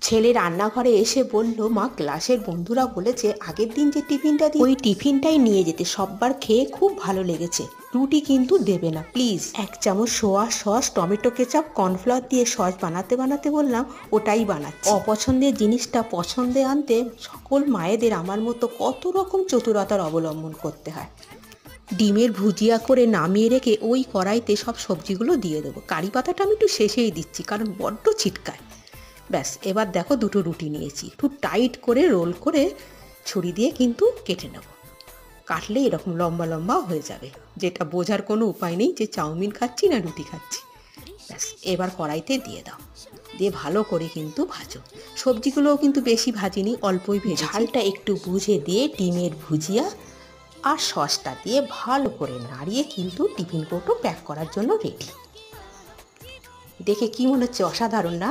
ছেলে রান্নাঘরে এসে বলল, মা ক্লাসের বন্ধুরা বলেছে আগের দিন যে টিফিনটা দিই ওই টিফিনটাই নিয়ে যেতে, সববার খেয়ে খুব ভালো লেগেছে। রুটি কিন্তু দেবে না প্লিজ। 1 চামচ সোয়া সস, টমেটো কেচাপ, কর্নফ্লাওয়ার দিয়ে সস বানাতে বানাতে বললাম ওটাই বানাচ্ছি। অপছন্দের জিনিসটা পছন্দে আনতে সকল মায়েদের আমার মতো কত রকম চতুরতার অবলম্বন করতে হয়। ডিমের ভুজিয়া করে নামিয়ে রেখে ওই কড়াইতে সব সবজিগুলো দিয়ে দেবো। কারি পাতাটা আমি একটু শেষেই দিচ্ছি কারণ বড্ড ছিটকায়। ব্যাস, এবার দেখো দুটো রুটি নিয়েছি, একটু টাইট করে রোল করে ছুরি দিয়ে কিন্তু কেটে নেব। কাটলে এরকম লম্বা লম্বা হয়ে যাবে, যেটা বোঝার কোনো উপায় নেই যে চাউমিন খাচ্ছি না রুটি খাচ্ছি। ব্যাস, এবার কড়াইতে দিয়ে দাও, দিয়ে ভালো করে কিন্তু ভাজো। সবজিগুলোও কিন্তু বেশি ভাজিনি, অল্পই ভেজে। ঝালটা একটু বুঝে দিয়ে ডিমের ভুজিয়া আর সসটা দিয়ে ভালো করে নাড়িয়ে কিন্তু টিফিন কৌটো প্যাক করার জন্য রেডি। দেখে কি মনে হচ্ছে? অসাধারণ না?